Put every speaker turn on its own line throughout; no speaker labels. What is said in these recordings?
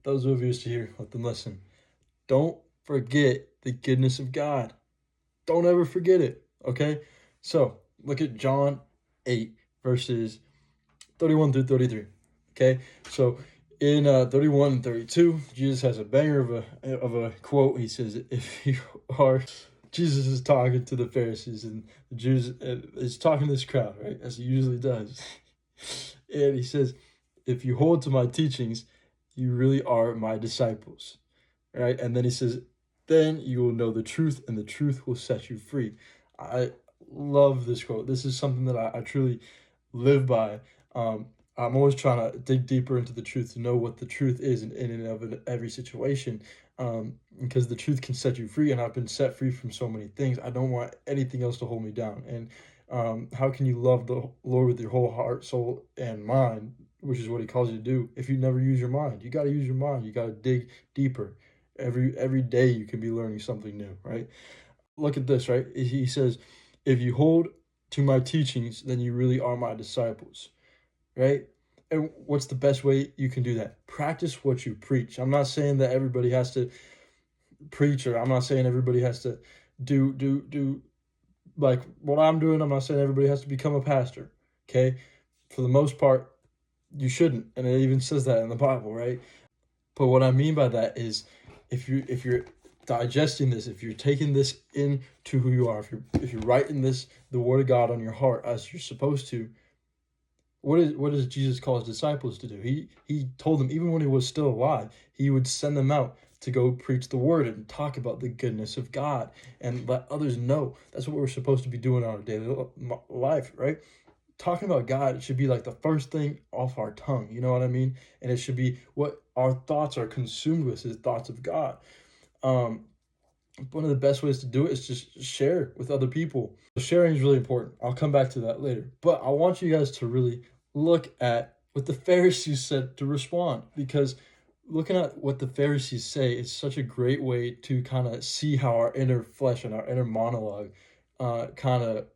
those who have ears to hear, let them listen. Don't forget the goodness of God. Don't ever forget it, okay? So look at John 8, verses 31 through 33, okay? So in 31 and 32, Jesus has a banger of a quote. He says, if you are, Jesus is talking to the Pharisees, and the Jews is talking to this crowd, right, as he usually does. And he says, if you hold to my teachings, you really are my disciples, right? And then he says, then you will know the truth, and the truth will set you free. I love this quote. This is something that I truly live by. I'm always trying to dig deeper into the truth to know what the truth is in and of every situation, because the truth can set you free, and I've been set free from so many things. I don't want anything else to hold me down. And how can you love the Lord with your whole heart, soul, and mind, which is what he calls you to do, if you never use your mind? You got to use your mind. You got to dig deeper. Every day you can be learning something new, right? Look at this, right? He says, if you hold to my teachings, then you really are my disciples, right? And what's the best way you can do that? Practice what you preach. I'm not saying that everybody has to preach, or I'm not saying everybody has to do like what I'm doing. I'm not saying everybody has to become a pastor, okay? For the most part, you shouldn't, and it even says that in the Bible, right? But what I mean by that is, if you're digesting this, if you're taking this into who you are, if you're writing this, the word of God, on your heart as you're supposed to, what does Jesus call his disciples to do? He told them, even when he was still alive, he would send them out to go preach the word and talk about the goodness of God and let others know. That's what we're supposed to be doing in our daily life, right? Talking about God, it should be like the first thing off our tongue. You know what I mean? And it should be what our thoughts are consumed with, is thoughts of God. Um, One of the best ways to do it is just share with other people. Sharing is really important. I'll come back to that later. But I want you guys to really look at what the Pharisees said to respond, because looking at what the Pharisees say is such a great way to kind of see how our inner flesh and our inner monologue kind of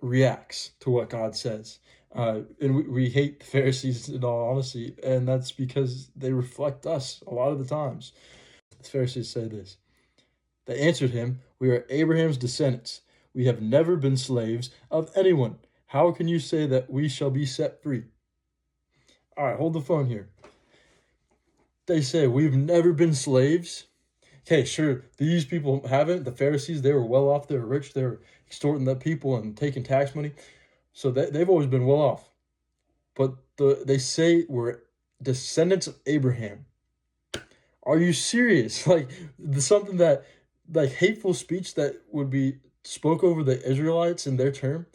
reacts to what God says. And we hate the Pharisees, in all honesty, and that's because they reflect us a lot of the times. The Pharisees say this. They answered him, we are Abraham's descendants. We have never been slaves of anyone. How can you say that we shall be set free? All right, hold the phone here. They say, we've never been slaves. Okay, sure, these people haven't. The Pharisees, they were well off. They were rich. They were extorting the people and taking tax money. So they've always been well off. But they say we're descendants of Abraham. Are you serious? Like, something that, like, hateful speech that would be spoke over the Israelites in their term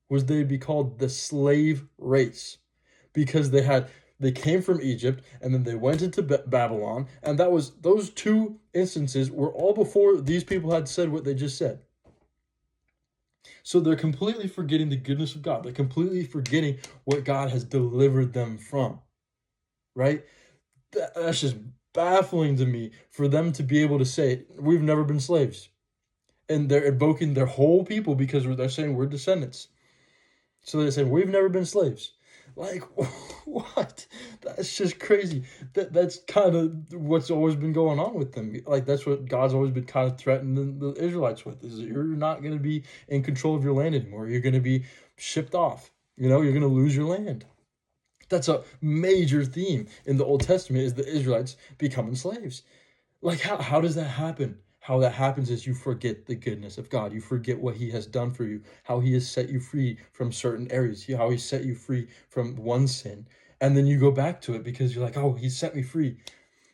was they'd be called the slave race, because they came from Egypt, and then they went into Babylon, and that was, those two instances were all before these people had said what they just said. So they're completely forgetting the goodness of God. They're completely forgetting what God has delivered them from, right? That's just baffling to me, for them to be able to say, we've never been slaves. And they're invoking their whole people, because they're saying we're descendants. So they're saying, we've never been slaves. Like, what? That's just crazy. That's kind of what's always been going on with them. Like, that's what God's always been kind of threatening the Israelites with, is that you're not going to be in control of your land anymore. You're going to be shipped off. You're going to lose your land. That's a major theme in the Old Testament, is the Israelites becoming slaves. Like, how does that happen? How that happens is you forget the goodness of God. You forget what he has done for you, how he has set you free from certain areas, how he set you free from one sin. And then you go back to it because you're like, oh, he set me free.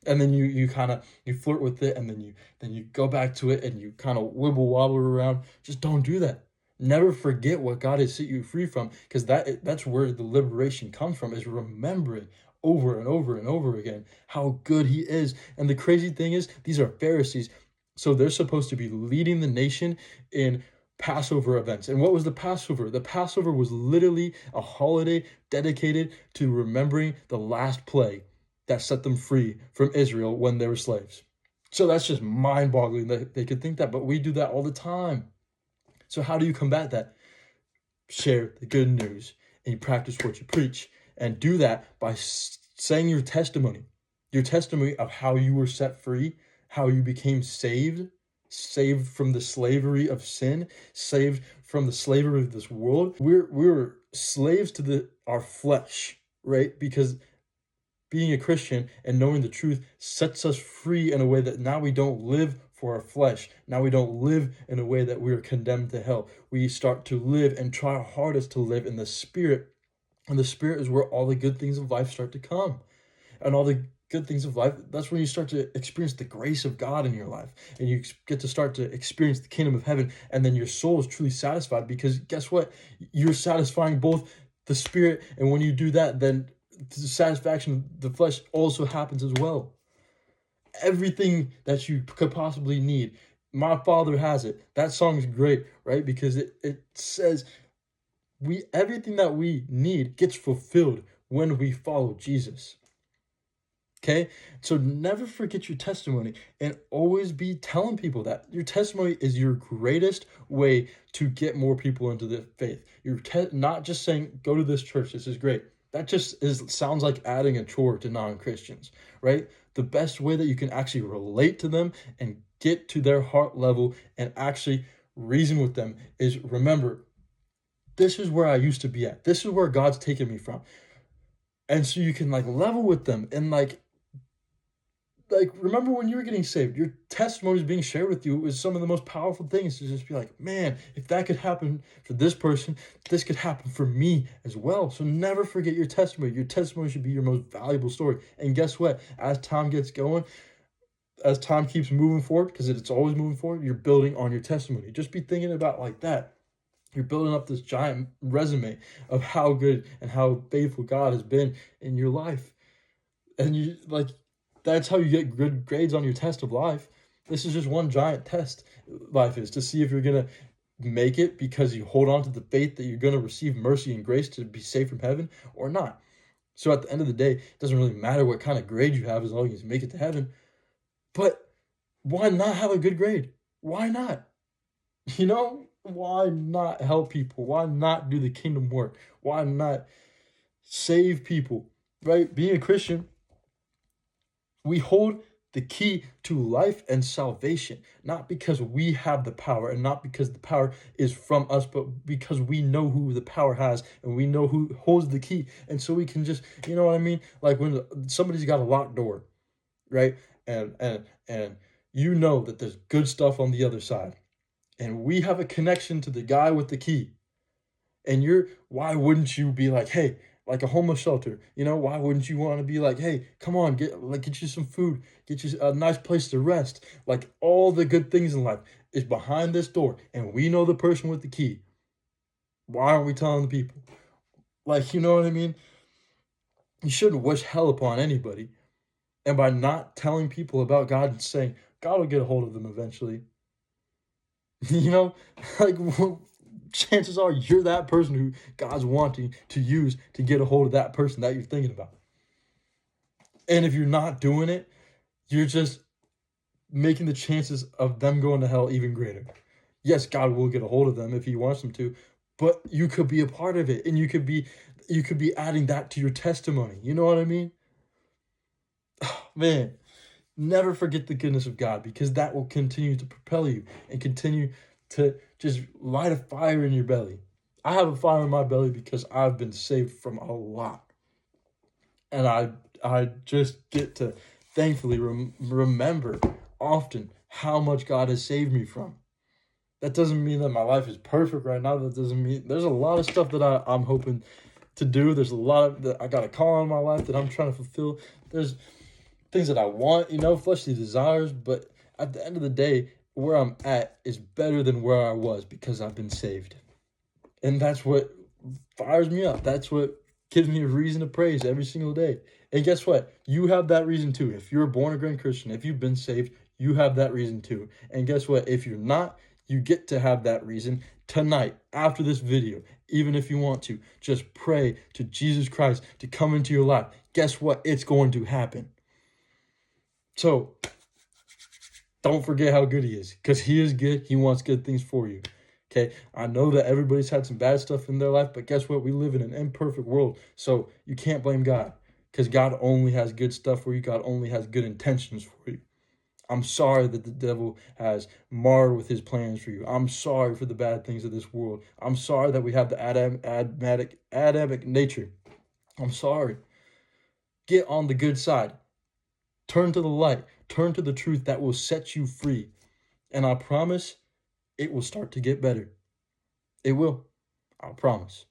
And then you kind of, you flirt with it, and then you go back to it, and you kind of wibble wobble around. Just don't do that. Never forget what God has set you free from, because that's where the liberation comes from, is remembering over and over and over again how good he is. And the crazy thing is, these are Pharisees, so they're supposed to be leading the nation in Passover events. And what was the Passover? The Passover was literally a holiday dedicated to remembering the last plague that set them free from Israel when they were slaves. So that's just mind-boggling that they could think that, but we do that all the time. So how do you combat that? Share the good news, and you practice what you preach, and do that by saying your testimony. Your testimony of how you were set free, how you became saved, saved from the slavery of sin, saved from the slavery of this world. We're slaves to our flesh, right? Because being a Christian and knowing the truth sets us free in a way that now we don't live for our flesh. Now we don't live in a way that we are condemned to hell. We start to live and try our hardest to live in the Spirit. And the Spirit is where all the good things of life start to come. And all the good things of life, that's when you start to experience the grace of God in your life. And you get to start to experience the kingdom of heaven. And then your soul is truly satisfied, because guess what? You're satisfying both the Spirit. And when you do that, then the satisfaction of the flesh also happens as well. Everything that you could possibly need, my Father has it. That song is great, right? Because it says everything that we need gets fulfilled when we follow Jesus. Okay, so never forget your testimony, and always be telling people that your testimony is your greatest way to get more people into the faith. You're not just saying, go to this church, this is great. That just sounds like adding a chore to non-Christians, right? The best way that you can actually relate to them and get to their heart level and actually reason with them is, remember, this is where I used to be at. This is where God's taken me from. And so you can level with them and remember when you were getting saved, your testimony is being shared with you is some of the most powerful things, to just be like, man, if that could happen for this person, this could happen for me as well. So never forget your testimony. Your testimony should be your most valuable story. And guess what? As time gets going, as time keeps moving forward, because it's always moving forward, you're building on your testimony. Just be thinking about like that. You're building up this giant resume of how good and how faithful God has been in your life. And that's how you get good grades on your test of life. This is just one giant test. Life is to see if you're going to make it because you hold on to the faith that you're going to receive mercy and grace to be saved from heaven or not. So at the end of the day, it doesn't really matter what kind of grade you have as long as you make it to heaven. But why not have a good grade? Why not? Why not help people? Why not do the kingdom work? Why not save people, right? Being a Christian, we hold the key to life and salvation, not because we have the power and not because the power is from us, but because we know who the power has and we know who holds the key. And so we can just, you know what I mean? Like when somebody's got a locked door, right? And you know that there's good stuff on the other side. And we have a connection to the guy with the key. And why wouldn't you be like, hey, like a homeless shelter, why wouldn't you want to be like, hey, come on, get you some food, get you a nice place to rest. Like all the good things in life is behind this door, and we know the person with the key. Why aren't we telling the people? You know what I mean? You shouldn't wish hell upon anybody. And by not telling people about God and saying, God will get a hold of them eventually. Chances are you're that person who God's wanting to use to get a hold of that person that you're thinking about. And if you're not doing it, you're just making the chances of them going to hell even greater. Yes, God will get a hold of them if he wants them to, but you could be a part of it, and you could be adding that to your testimony. You know what I mean? Oh, man, never forget the goodness of God, because that will continue to propel you and continue to just light a fire in your belly. I have a fire in my belly because I've been saved from a lot. And I just get to thankfully remember often how much God has saved me from. That doesn't mean that my life is perfect right now. That doesn't mean there's a lot of stuff that I'm hoping to do. There's a lot that I got a call in my life that I'm trying to fulfill. There's things that I want, fleshly desires. But at the end of the day, where I'm at is better than where I was because I've been saved. And that's what fires me up. That's what gives me a reason to praise every single day. And guess what? You have that reason too. If you're a born-again Christian, if you've been saved, you have that reason too. And guess what? If you're not, you get to have that reason tonight after this video. Even if you want to, just pray to Jesus Christ to come into your life. Guess what? It's going to happen. So don't forget how good he is, because he is good. He wants good things for you. Okay, I know that everybody's had some bad stuff in their life, but guess what? We live in an imperfect world, so you can't blame God. because God only has good stuff for you. God only has good intentions for you. I'm sorry that the devil has marred with his plans for you. I'm sorry for the bad things of this world. I'm sorry that we have the Adamic nature. I'm sorry. Get on the good side. Turn to the light. Turn to the truth that will set you free. And I promise it will start to get better. It will. I promise.